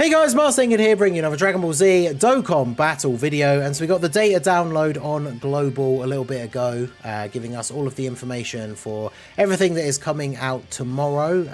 Hey guys, Marsinged here, bringing you another Dragon Ball Z Dokkan battle video. And so we got the data download on Global a little bit ago, giving us all of the information for everything that is coming out tomorrow,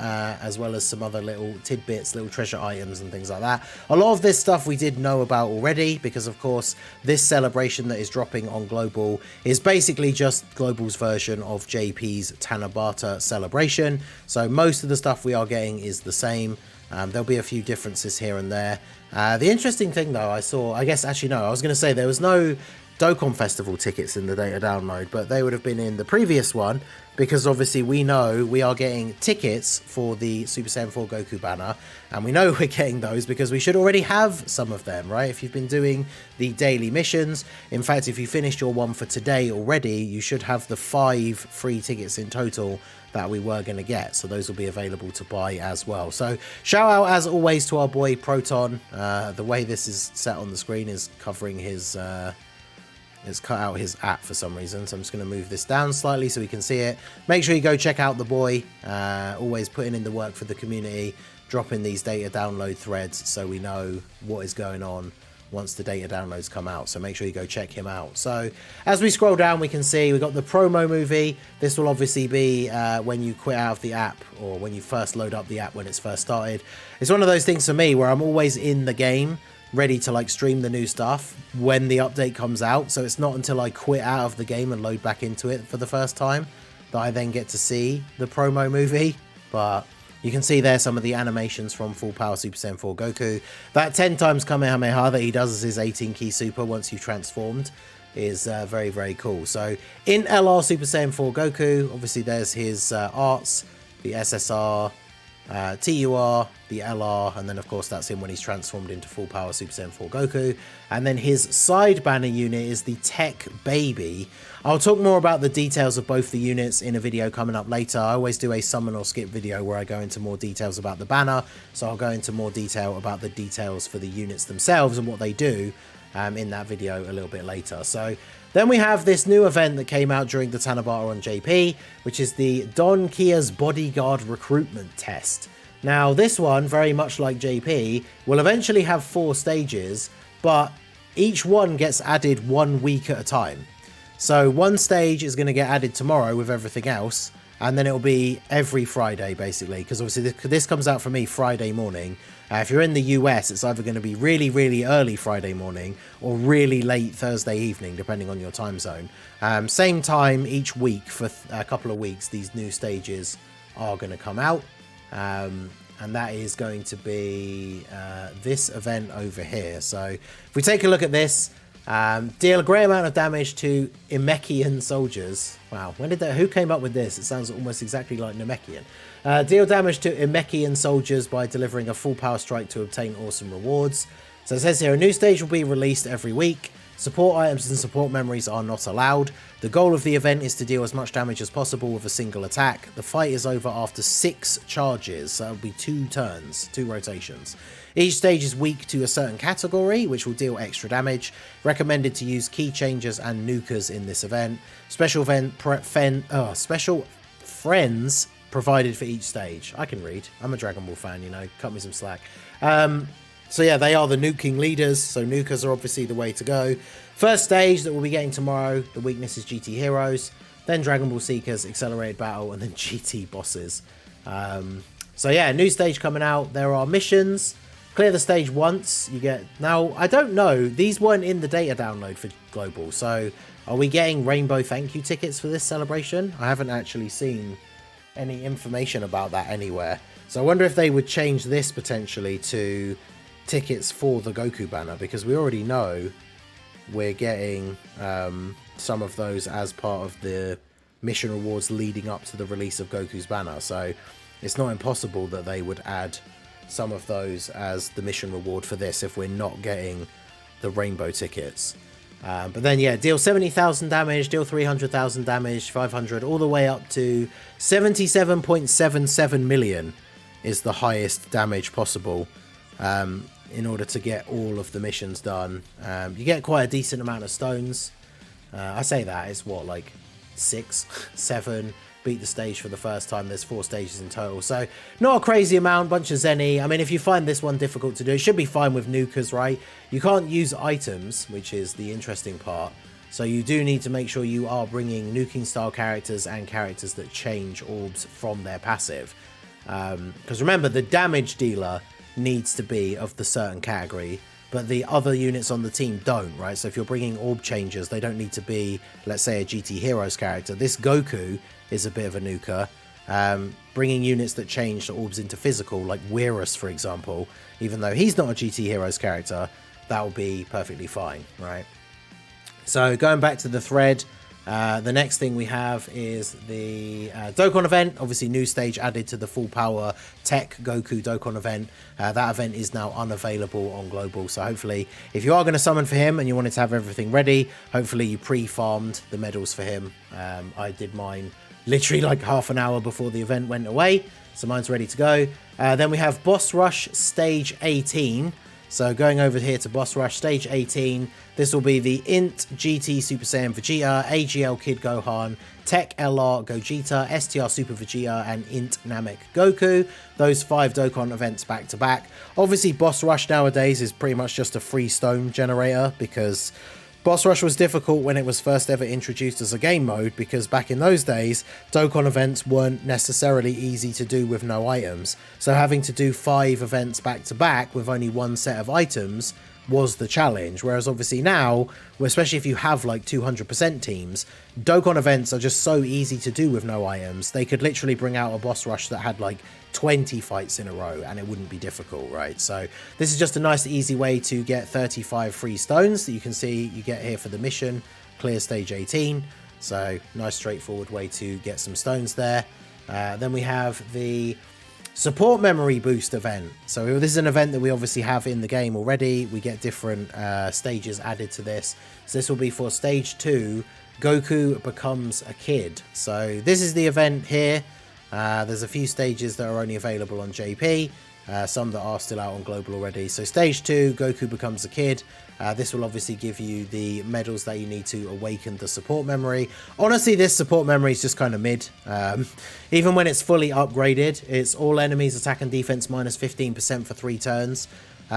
as well as some other little tidbits, little treasure items and things like that. A lot of this stuff we did know about already, because of course this celebration that is dropping on Global is basically just Global's version of JP's Tanabata celebration. So most of the stuff we are getting is the same. There'll be a few differences here and there. The interesting thing though, I was going to say there was no Dokkan Festival tickets in the data download, but they would have been in the previous one, because obviously we know we are getting tickets for the Super Saiyan 4 Goku banner, and we know we're getting those because we should already have some of them, right? If you've been doing the daily missions, in fact, if you finished your one for today already, you should have the 5 free tickets in total that we were going to get, so those will be available to buy as well. So shout out as always to our boy Proton. The way this is set on the screen is covering his it's cut out his app for some reason, so I'm just going to move this down slightly so we can see it. Make sure you go check out the boy, always putting in the work for the community, dropping these data download threads so we know what is going on once the data downloads come out, so make sure you go check him out. So as we scroll down, we can see we've got the promo movie. This will obviously be when you quit out of the app, or when you first load up the app when it's first started. It's one of those things for me where I'm always in the game ready to like stream the new stuff when the update comes out, so it's not until I quit out of the game and load back into it for the first time that I then get to see the promo movie. But you can see there some of the animations from Full Power Super Saiyan 4 Goku. That 10 times Kamehameha that he does as his 18 key super once you've transformed is very, very cool. So in LR Super Saiyan 4 Goku, obviously there's his arts, the SSR, TUR, the LR, and then of course that's him when he's transformed into Full Power Super Saiyan 4 Goku. And then his side banner unit is the Tech Baby. I'll talk more about the details of both the units in a video coming up later. I always do a summon or skip video where I go into more details about the banner, so I'll go into more detail about the details for the units themselves and what they do in that video a little bit later. So then we have this new event that came out during the Tanabata on JP, which is the Don Kia's Bodyguard Recruitment Test. Now this one, very much like JP, will eventually have 4 stages, but each one gets added 1 week at a time. So one stage is going to get added tomorrow with everything else, and then it'll be every Friday basically, because obviously this comes out for me Friday morning. If you're in the US, it's either going to be really, really early Friday morning or really late Thursday evening, depending on your time zone. Same time each week for a couple of weeks, these new stages are going to come out. And that is going to be this event over here. So if we take a look at this, deal a great amount of damage to Namekian soldiers. Wow, who came up with this? It sounds almost exactly like Namekian. Deal damage to Namekian soldiers by delivering a full power strike to obtain awesome rewards. So it says here, a new stage will be released every week. Support items and support memories are not allowed. The goal of the event is to deal as much damage as possible with a single attack. The fight is over after 6 charges, so that'll be 2 turns, 2 rotations. Each stage is weak to a certain category, which will deal extra damage. Recommended to use key changers and nukers in this event. Special friends provided for each stage. I can read. I'm a Dragon Ball fan, you know, cut me some slack. So yeah, they are the nuking leaders, so nukers are obviously the way to go. First stage that we'll be getting tomorrow, the weakness is GT Heroes, then Dragon Ball Seekers, Accelerated Battle, and then GT Bosses. So yeah, new stage coming out. There are missions. Clear the stage once. You get... Now, I don't know. These weren't in the data download for Global, so are we getting Rainbow Thank You tickets for this celebration? I haven't actually seen any information about that anywhere. So I wonder if they would change this potentially to tickets for the Goku banner, because we already know we're getting some of those as part of the mission rewards leading up to the release of Goku's banner, so it's not impossible that they would add some of those as the mission reward for this if we're not getting the rainbow tickets. But then yeah, deal 70,000 damage, deal 300,000 damage, 500, all the way up to 77.77 million is the highest damage possible. In order to get all of the missions done. You get quite a decent amount of stones. I say that, it's what, like 6, 7, but beat the stage for the first time. There's 4 stages in total, so not a crazy amount. Bunch of Zenny. I mean, if you find this one difficult to do, it should be fine with nukers, right? You can't use items, which is the interesting part. So you do need to make sure you are bringing nuking style characters and characters that change orbs from their passive. Because remember, the damage dealer needs to be of the certain category, but the other units on the team don't, right? So if you're bringing orb changers, they don't need to be, let's say, a GT Heroes character. This Goku is a bit of a nuker. Bringing units that change the orbs into physical, like Weirus, for example, even though he's not a GT Heroes character, that will be perfectly fine, right? So going back to the thread, the next thing we have is the Dokkan event. Obviously, new stage added to the full power Tech Goku Dokkan event. That event is now unavailable on Global. So hopefully, if you are going to summon for him and you wanted to have everything ready, hopefully you pre-farmed the medals for him. I did mine literally like half an hour before the event went away. So mine's ready to go. Then we have Boss Rush Stage 18. So going over here to Boss Rush Stage 18, this will be the Int GT Super Saiyan Vegeta, AGL Kid Gohan, Tech LR Gogeta, STR Super Vegeta, and Int Namek Goku. Those 5 Dokkan events back to back. Obviously, Boss Rush nowadays is pretty much just a free stone generator, because Boss Rush was difficult when it was first ever introduced as a game mode, because back in those days, Dokkan events weren't necessarily easy to do with no items. So having to do 5 events back to back with only 1 set of items was the challenge. Whereas obviously now, especially if you have like 200% teams, Dokkan events are just so easy to do with no items. They could literally bring out a Boss Rush that had like 20 fights in a row and it wouldn't be difficult, right? So this is just a nice easy way to get 35 free stones that you can see you get here for the mission, clear stage 18. So nice straightforward way to get some stones there. Then we have the Support Memory Boost event. So this is an event that we obviously have in the game already. We get different stages added to this. So this will be for stage 2, Goku becomes a kid. So this is the event here. There's a few stages that are only available on JP, some that are still out on Global already. So stage 2, Goku becomes a kid. This will obviously give you the medals that you need to awaken the support memory. Honestly, this support memory is just kind of mid. Even when it's fully upgraded, it's all enemies attack and defense minus 15% for 3 turns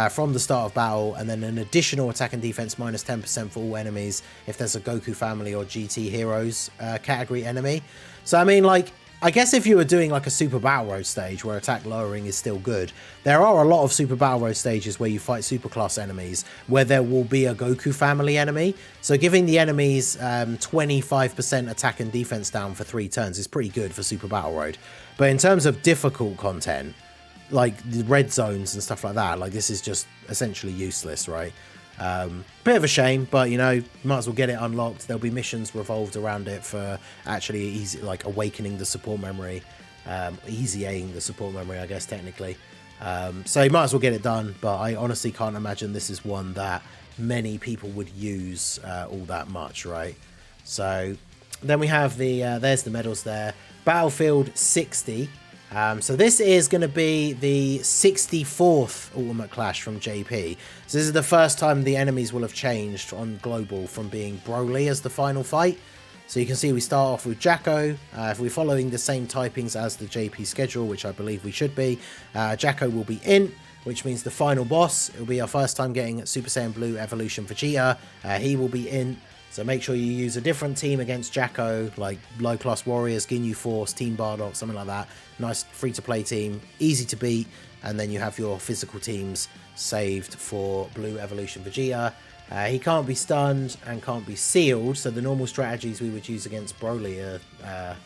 from the start of battle, and then an additional attack and defense minus 10% for all enemies if there's a Goku family or GT Heroes category enemy. So I mean, like, I guess if you were doing like a Super Battle Road stage where attack lowering is still good, there are a lot of Super Battle Road stages where you fight superclass enemies where there will be a Goku family enemy. So giving the enemies 25% attack and defense down for 3 turns is pretty good for Super Battle Road. But in terms of difficult content, like the red zones and stuff like that, like this is just essentially useless, right? Bit of a shame, but you know, you might as well get it unlocked. There'll be missions revolved around it for actually easy, like awakening the support memory, easying the support memory, I guess technically. So you might as well get it done, but I honestly can't imagine this is one that many people would use all that much, right? So then we have the there's the medals there. Battlefield 60. So this is going to be the 64th Ultimate Clash from JP. So this is the first time the enemies will have changed on Global from being Broly as the final fight. So you can see we start off with Jacko. If we're following the same typings as the JP schedule, which I believe we should be, Jacko will be Int, which means the final boss. It will be our first time getting Super Saiyan Blue Evolution Vegeta. He will be Int. So make sure you use a different team against Jacko, like Low Class Warriors, Ginyu Force, Team Bardock, something like that. Nice free-to-play team, easy to beat, and then you have your physical teams saved for Blue Evolution Vegeta. He can't be stunned and can't be sealed, so the normal strategies we would use against Broly are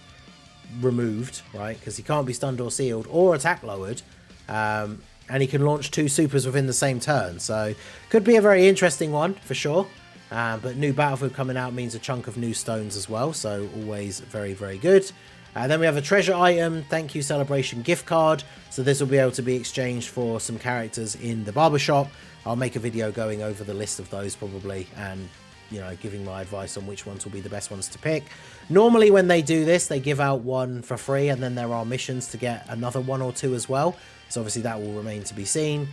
removed, right? Because he can't be stunned or sealed or attack lowered. And he can launch 2 supers within the same turn, so could be a very interesting one for sure. But new Battlefield coming out means a chunk of new stones as well, so always very, very good. Then we have a treasure item, thank you celebration gift card. So this will be able to be exchanged for some characters in the barbershop. I'll make a video going over the list of those probably, and you know, giving my advice on which ones will be the best ones to pick. Normally when they do this, they give out one for free, and then there are missions to get another 1 or 2 as well. So obviously that will remain to be seen.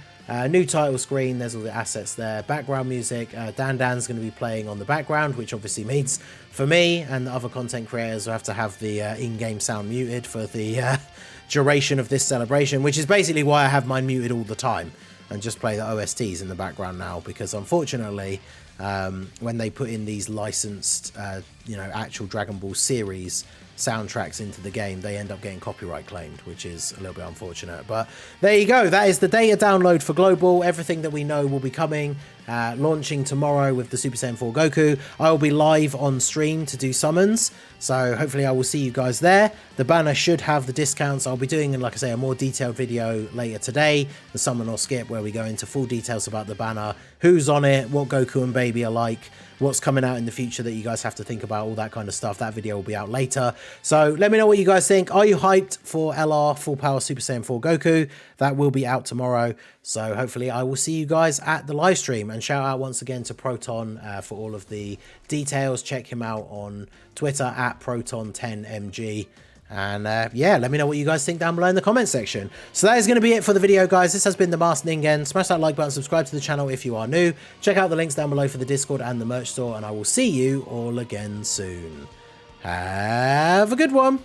New title screen, there's all the assets there. Background music, Dan's going to be playing on the background, which obviously means for me and the other content creators will have to have the in-game sound muted for the duration of this celebration, which is basically why I have mine muted all the time and just play the OSTs in the background now, because unfortunately when they put in these licensed actual Dragon Ball series soundtracks into the game, they end up getting copyright claimed, which is a little bit unfortunate. But there you go, that is the data download for Global. Everything that we know will be coming, launching tomorrow with the Super Saiyan 4 Goku. I will be live on stream to do summons, so hopefully I will see you guys there. The banner should have the discounts. I'll be doing, like I say, a more detailed video later today, the summon or skip, where we go into full details about the banner, who's on it, what Goku and Baby are like, what's coming out in the future that you guys have to think about, all that kind of stuff. That video will be out later. So let me know what you guys think. Are you hyped for LR Full Power Super Saiyan 4 Goku? That will be out tomorrow. So hopefully I will see you guys at the live stream. And shout out once again to Proton for all of the details. Check him out on Twitter at Proton10mg. And yeah, let me know what you guys think down below in the comment section. So that is going to be it for the video, guys. This has been the Masked Ningen. Smash that like button, subscribe to the channel if you are new. Check out the links down below for the Discord and the merch store, and I will see you all again soon. Have a good one.